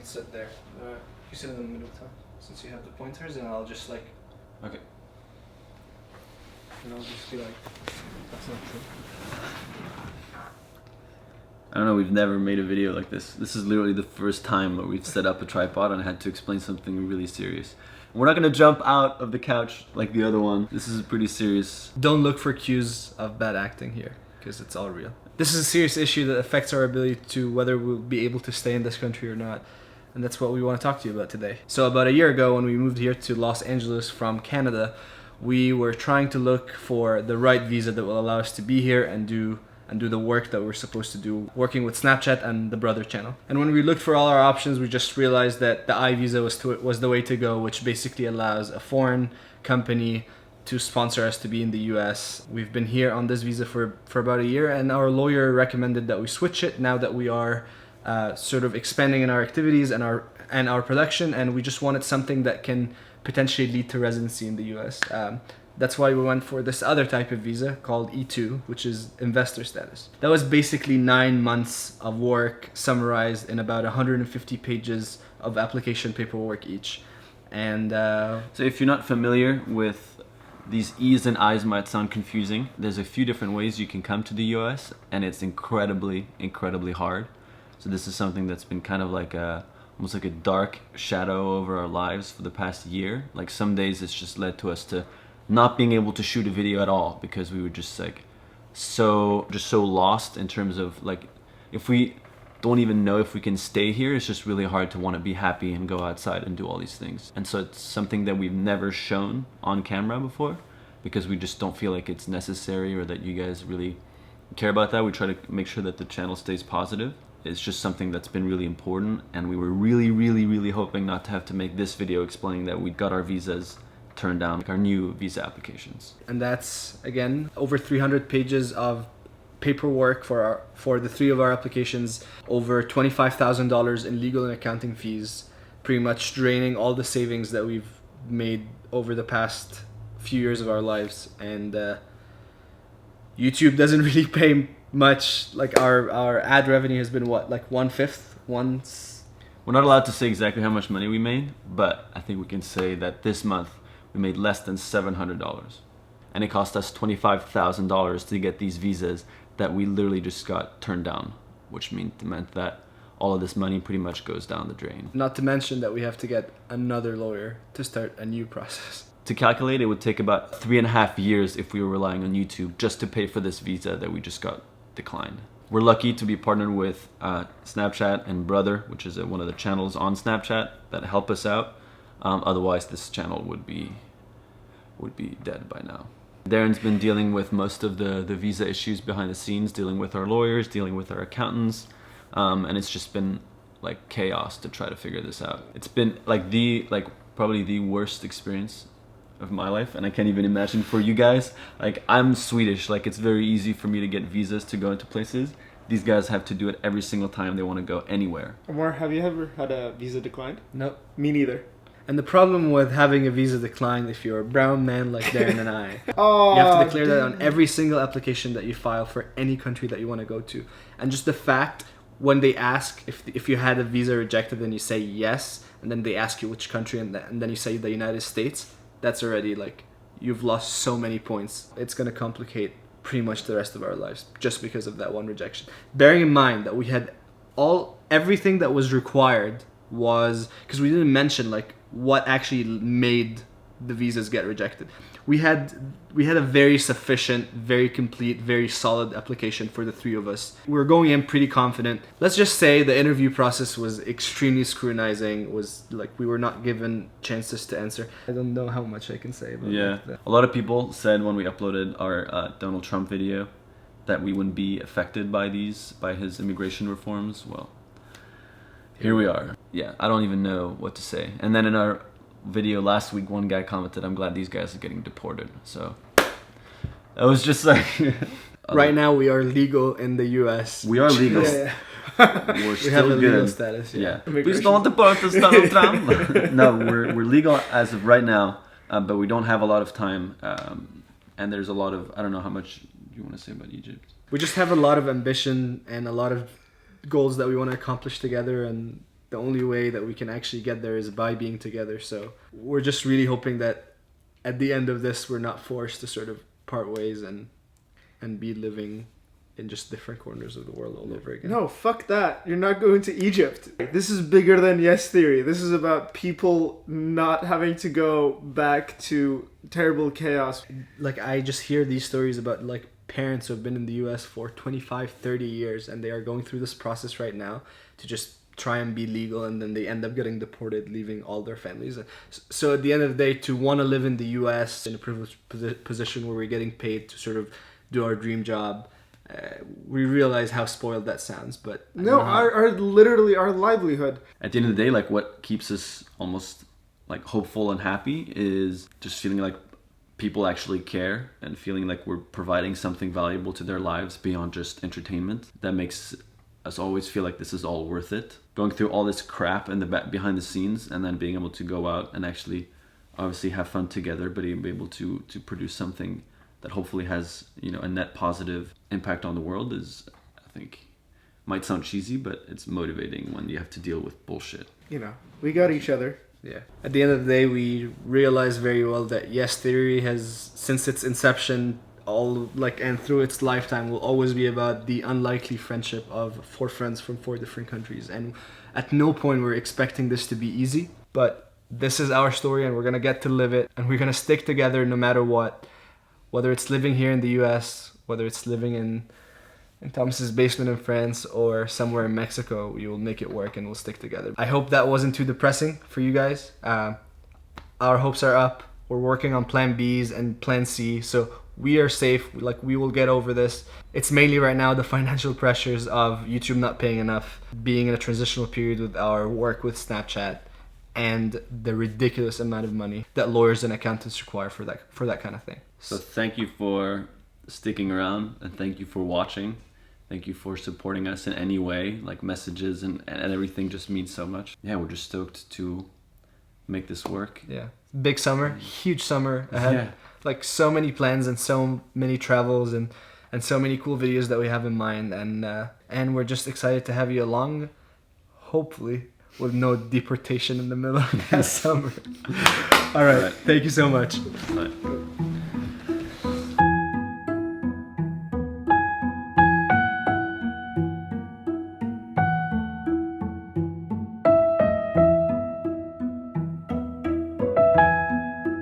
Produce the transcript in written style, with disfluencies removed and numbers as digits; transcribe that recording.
sit there. You sit in the middle time, since you have the pointers, and I'll just like. Okay. And I'll just be like, that's not true. I don't know, we've never made a video like this. This is literally the first time that we've set up a tripod and had to explain something really serious. We're not gonna jump out of the couch like the other one. This is pretty serious. Don't look for cues of bad acting here, because it's all real. This is a serious issue that affects our ability to whether we'll be able to stay in this country or not. And that's what we want to talk to you about today. So about a year ago, when we moved here to Los Angeles from Canada, we were trying to look for the right visa that will allow us to be here and do the work that we're supposed to do, working with Snapchat and the Brother channel. And when we looked for all our options, we just realized that the I visa was the way to go, which basically allows a foreign company to sponsor us to be in the US. We've been here on this visa for about a year, and our lawyer recommended that we switch it now that we are sort of expanding in our activities and our production, and we just wanted something that can potentially lead to residency in the US. That's why we went for this other type of visa called E2, which is investor status. That was basically 9 months of work summarized in about 150 pages of application paperwork each. And so if you're not familiar with these E's and I's, might sound confusing. There's a few different ways you can come to the US, and it's incredibly hard. So this is something that's been kind of like almost like a dark shadow over our lives for the past year. Like some days it's just led to us to not being able to shoot a video at all because we were just like so lost in terms of like, if we don't even know if we can stay here, it's just really hard to want to be happy and go outside and do all these things. And so it's something that we've never shown on camera before because we just don't feel like it's necessary or that you guys really care about that. We try to make sure that the channel stays positive. It's just something that's been really important, and we were really hoping not to have to make this video explaining that we got our visas turned down, like our new visa applications. And that's, again, over 300 pages of paperwork for the 3 of our applications, over $25,000 in legal and accounting fees, pretty much draining all the savings that we've made over the past few years of our lives. And YouTube doesn't really pay much. Like our ad revenue has been what, like 1/5 once. We're not allowed to say exactly how much money we made, but I think we can say that this month we made less than $700, and it cost us $25,000 to get these visas that we literally just got turned down, which meant that all of this money pretty much goes down the drain. Not to mention that we have to get another lawyer to start a new process. To calculate, it would take about 3.5 years if we were relying on YouTube just to pay for this visa that we just got declined. We're lucky to be partnered with Snapchat and Brother, which is one of the channels on Snapchat that help us out. Otherwise, this channel would be dead by now. Derin's been dealing with most of the visa issues behind the scenes, dealing with our lawyers, dealing with our accountants, and it's just been like chaos to try to figure this out. It's been like probably the worst experience of my life, and I can't even imagine for you guys. Like, I'm Swedish, like it's very easy for me to get visas to go into places. These guys have to do it every single time they want to go anywhere. Ammar, have you ever had a visa declined? No. Me neither. And the problem with having a visa declined, if you're a brown man like Derin and I, Oh, you have to declare that on every single application that you file for any country that you want to go to. And just the fact, when they ask if you had a visa rejected and you say yes, and then they ask you which country, and then you say the United States, that's already like, you've lost so many points. It's going to complicate pretty much the rest of our lives just because of that one rejection. Bearing in mind that we had everything that was required was, because we didn't mention like what actually made the visas get rejected. We had a very sufficient, very complete, very solid application for the 3 of us. We were going in pretty confident. Let's just say the interview process was extremely scrutinizing. Was like, we were not given chances to answer. I don't know how much I can say about that. A lot of people said when we uploaded our Donald Trump video that we wouldn't be affected by his immigration reforms. Well, here we are. Yeah, I don't even know what to say. And then in our video last week, one guy commented, "I'm glad these guys are getting deported." So that was just like right now we are legal in the US. We are legal. Yeah. We're still We have a good. legal status. Yeah. Please don't deport us, Donald Trump. No, we're legal as of right now, but we don't have a lot of time, and there's a lot of, I don't know how much you want to say about Egypt. We just have a lot of ambition and a lot of goals that we want to accomplish together, and the only way that we can actually get there is by being together. So we're just really hoping that at the end of this, we're not forced to sort of part ways and be living in just different corners of the world all over again. No, fuck that. You're not going to Egypt. This is bigger than Yes Theory. This is about people not having to go back to terrible chaos. Like, I just hear these stories about like parents who have been in the US for 25, 30 years and they are going through this process right now to just try and be legal, and then they end up getting deported, leaving all their families. So at the end of the day, to want to live in the US in a privileged position where we're getting paid to sort of do our dream job, we realize how spoiled that sounds, but no, our literally our livelihood. At the end of the day, like what keeps us almost like hopeful and happy is just feeling like people actually care and feeling like we're providing something valuable to their lives beyond just entertainment. That makes us always feel like this is all worth it. Going through all this crap in the behind the scenes and then being able to go out and actually obviously have fun together, but be able to produce something that hopefully has, you know, a net positive impact on the world is, I think, might sound cheesy, but it's motivating when you have to deal with bullshit. You know, we got each other. Yeah. At the end of the day, we realize very well that Yes Theory has, since its inception, and through its lifetime, will always be about the unlikely friendship of 4 friends from 4 different countries. And at no point we're expecting this to be easy, but this is our story and we're gonna get to live it, and we're gonna stick together no matter what. Whether it's living here in the US, whether it's living in Thomas's basement in France, or somewhere in Mexico, we will make it work and we'll stick together. I hope that wasn't too depressing for you guys. Our hopes are up. We're working on plan B's and plan C, so we are safe. Like, we will get over this. It's mainly right now the financial pressures of YouTube not paying enough, being in a transitional period with our work with Snapchat, and the ridiculous amount of money that lawyers and accountants require for that kind of thing. So thank you for sticking around, and thank you for watching. Thank you for supporting us in any way, like messages and everything just means so much. Yeah, we're just stoked to make this work. Yeah. Big summer, huge summer ahead. Yeah. Like, so many plans and so many travels and so many cool videos that we have in mind, and we're just excited to have you along, hopefully with no deportation in the middle of that summer. All right. Thank you so much. Bye.